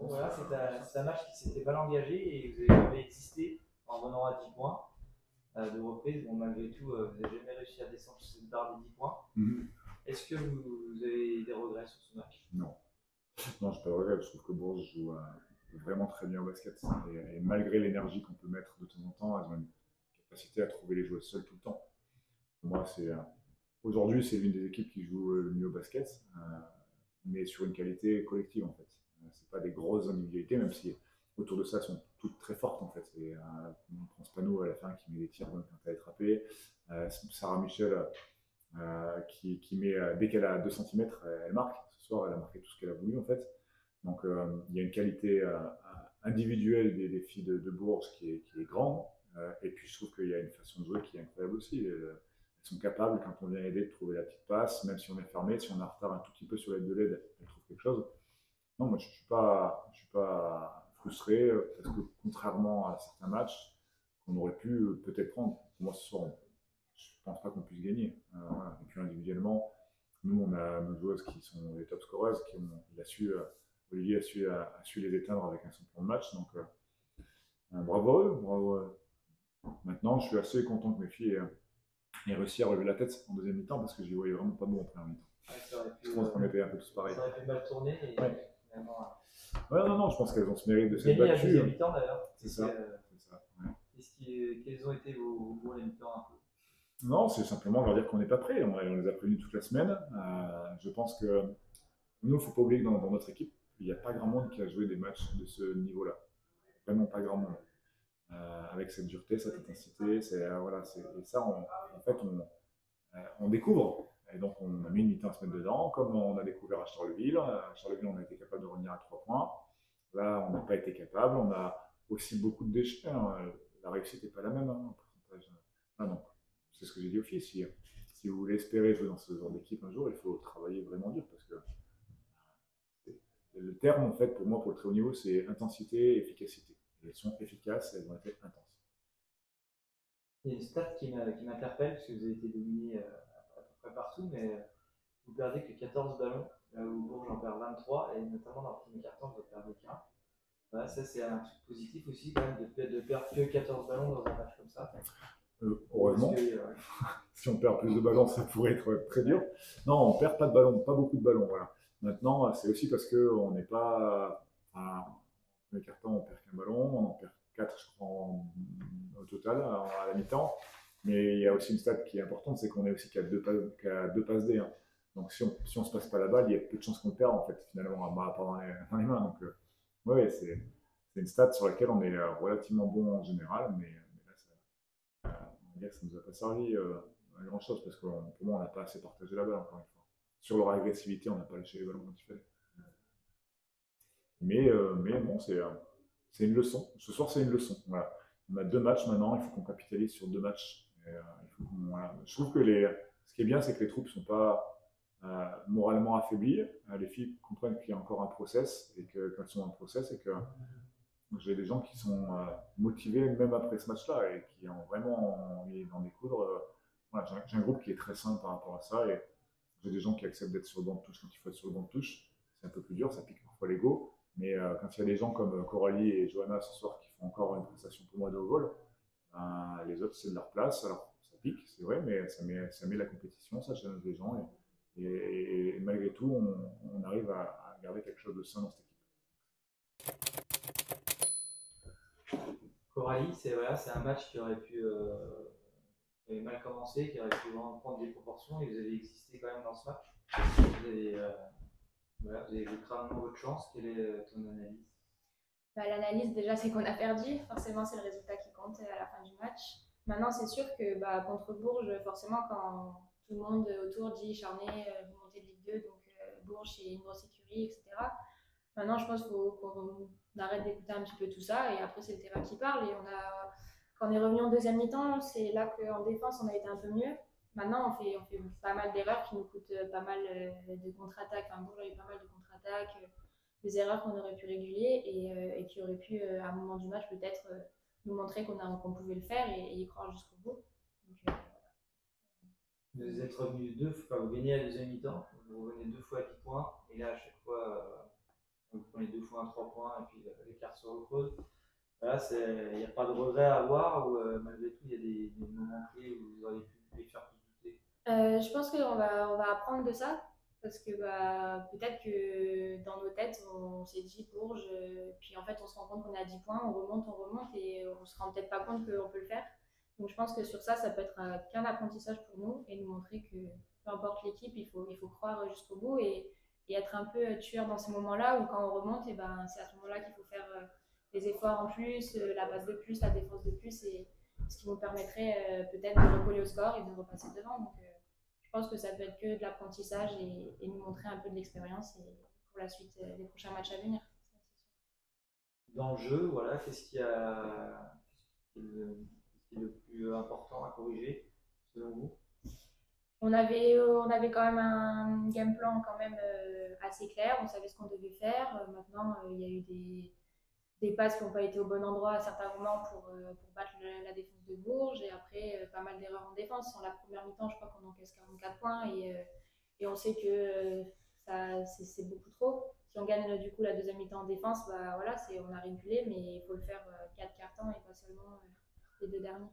Bon, voilà, c'est un match qui s'était mal engagé et vous avez existé en venant à 10 points de reprise. Bon, malgré tout, vous n'avez jamais réussi à descendre cette barre des 10 points. Est-ce que vous avez des regrets sur ce match? Non. Non, je n'ai pas de regrets. Je trouve que Bourges joue vraiment très bien au basket. Et malgré l'énergie qu'on peut mettre de temps en temps, elles ont une capacité à trouver les joueurs seuls tout le temps. Pour moi, aujourd'hui, c'est l'une des équipes qui joue le mieux au basket, mais sur une qualité collective en fait. C'est pas des grosses individualités, même si autour de ça, elles sont toutes très fortes en fait. On prend Spano à la fin qui met des tirs quand elle est attrapée. Sarah Michel qui met, dès qu'elle a 2 cm, elle marque. Ce soir, elle a marqué tout ce qu'elle a voulu en fait. Donc il y a une qualité individuelle des filles de Bourges qui est grande. Et puis je trouve qu'il y a une façon de jouer qui est incroyable aussi. Elles sont capables, quand on vient aider, de trouver la petite passe, même si on est fermé, si on est en retard un tout petit peu sur l'aide de l'aide, elles trouvent quelque chose. Non, moi je ne suis pas frustré parce que contrairement à certains matchs qu'on aurait pu peut-être prendre, pour moi ce soir, je ne pense pas qu'on puisse gagner. Voilà. Et puis individuellement, nous on a nos joueuses qui sont les top scoreuses, Olivier a su les éteindre avec un son de match, donc bravo à eux, bravo à eux. Maintenant, je suis assez content que mes filles aient réussi à relever la tête en deuxième mi-temps parce que je les voyais vraiment pas bon en première mi-temps. Je pense qu'on était un peu tous pareils. Ça aurait pu mal tourner et finalement. Ouais, non, je pense qu'elles ont ce mérite de s'être Gagner battues. à deuxième mi-temps d'ailleurs. C'est ça. Ouais. Quels ont été vos bons à la mi-temps un peu? Non, c'est simplement leur dire qu'on n'est pas prêts. On les a prévenus toute la semaine. Je pense que nous, il ne faut pas oublier que dans notre équipe, il n'y a pas grand monde qui a joué des matchs de ce niveau-là. Vraiment pas grand monde. Avec cette dureté, cette intensité, et ça, en fait, on découvre. Et donc, on a mis une mi-temps à se mettre dedans, comme on a découvert à Charleville. À Charleville, on a été capable de revenir à 3 points. Là, on n'a pas été capable. On a aussi beaucoup de déchets. La réussite n'est pas la même en pourcentage. Donc, c'est ce que j'ai dit aux filles. Si vous voulez espérer jouer dans ce genre d'équipe un jour, il faut travailler vraiment dur parce que le terme, en fait, pour moi, pour le très haut niveau, c'est intensité et efficacité. Elles sont efficaces et elles ont été intenses. Il y a une stat qui m'interpelle, parce que vous avez été dominé à peu près partout, mais vous perdez que 14 ballons, là où Bourges en perd 23, et notamment dans le premier quart-temps, vous en perdez qu'un. Voilà, ça, c'est un truc positif aussi, quand même, de perdre que 14 ballons dans un match comme ça. Heureusement. Si on perd plus de ballons, ça pourrait être très dur. Non, on perd pas de ballons, pas beaucoup de ballons. Voilà. Maintenant, c'est aussi parce qu'on n'est pas. Enfin, premier quart-temps, on perd qu'un ballon, on en perd 4, je crois, au total, à la mi-temps. Mais il y a aussi une stat qui est importante, c'est qu'on est aussi qu'à 2 passes D. Hein. Donc si on se passe pas la balle, il y a peu de chances qu'on le perde, en fait, finalement, à part dans les mains. Donc, ouais, c'est une stat sur laquelle on est relativement bon en général, mais là, on va dire que ça ne nous a pas servi à grand chose, parce que pour moi, on n'a pas assez partagé la balle, encore une fois. Sur leur agressivité, on n'a pas lâché les ballons quand il fallait. Mais bon, c'est une leçon. Ce soir, c'est une leçon. Voilà. On a 2 matchs maintenant, il faut qu'on capitalise sur 2 matchs. Voilà. Je trouve que ce qui est bien, c'est que les troupes ne sont pas moralement affaiblies. Les filles comprennent qu'il y a encore un process et qu'elles sont en process et que j'ai des gens qui sont motivés même après ce match-là et qui ont vraiment envie d'en découdre. Voilà, j'ai un groupe qui est très sain par rapport à ça et j'ai des gens qui acceptent d'être sur le banc de touche quand il faut être sur le banc de touche. C'est un peu plus dur, ça pique parfois l'ego. Mais quand il y a des gens comme Coralie et Johanna ce soir qui font encore une prestation pour moi de haut vol, les autres c'est de leur place. Alors ça pique, c'est vrai, mais ça met la compétition, ça challenge les gens. Et malgré tout, on arrive à garder quelque chose de sain dans cette équipe. Coralie, c'est un match qui aurait pu mal commencer, qui aurait pu vraiment prendre des proportions, et vous avez existé quand même dans ce match. Vous avez crânement votre chance. Quelle est ton analyse? L'analyse, déjà, c'est qu'on a perdu. Forcément, c'est le résultat qui compte à la fin du match. Maintenant, c'est sûr que contre Bourges, forcément, quand tout le monde autour dit Charnay, vous montez de Ligue 2, donc Bourges, c'est une grosse écurie, etc. Maintenant, je pense qu'il faut qu'on arrête d'écouter un petit peu tout ça. Et après, c'est le terrain qui parle. Et quand on est revenu en deuxième mi-temps, c'est là qu'en défense, on a été un peu mieux. Maintenant, on fait pas mal d'erreurs qui nous coûtent pas mal de contre-attaques. Enfin, Bourges a eu pas mal de contre-attaques, des erreurs qu'on aurait pu réguler et qui auraient pu, à un moment du match, peut-être nous montrer qu'on pouvait le faire et y croire jusqu'au bout. Donc, vous êtes revenu 2 fois, vous gagnez à la deuxième mi-temps, vous revenez 2 fois à 10 points, et là, à chaque fois, Vous prenez 2 fois un 3 points et puis l'écart se recreuse. Voilà, il n'y a pas de regret à avoir ou malgré tout, il y a des moments clés où vous auriez pu les faire plus douter. Je pense on va apprendre de ça parce que bah, peut-être que dans nos têtes, on s'est dit Bourges, puis en fait, on se rend compte qu'on est à 10 points, on remonte et on se rend peut-être pas compte qu'on peut le faire. Donc je pense que sur ça, ça peut être qu'un apprentissage pour nous et nous montrer que peu importe l'équipe, il faut croire jusqu'au bout et être un peu tueur dans ces moments-là où quand on remonte, et ben, c'est à ce moment-là qu'il faut faire des efforts en plus, la passe de plus, la défense de plus, et ce qui nous permettrait peut-être de recoller au score et de repasser devant. Donc, je pense que ça peut être que de l'apprentissage et nous montrer un peu de l'expérience et pour la suite, les prochains matchs à venir. Dans le jeu, voilà, qu'est-ce qui est le plus important à corriger selon vous? On avait quand même un game plan quand même assez clair, on savait ce qu'on devait faire. Maintenant, il y a eu des passes qui n'ont pas été au bon endroit à certains moments pour battre la défense de Bourges et après pas mal d'erreurs en défense. En la première mi-temps, je crois qu'on encaisse 44 points et on sait que c'est beaucoup trop. Si on gagne du coup la deuxième mi-temps en défense, bah, voilà, on a régulé, mais il faut le faire 4 cartons et pas seulement les deux derniers.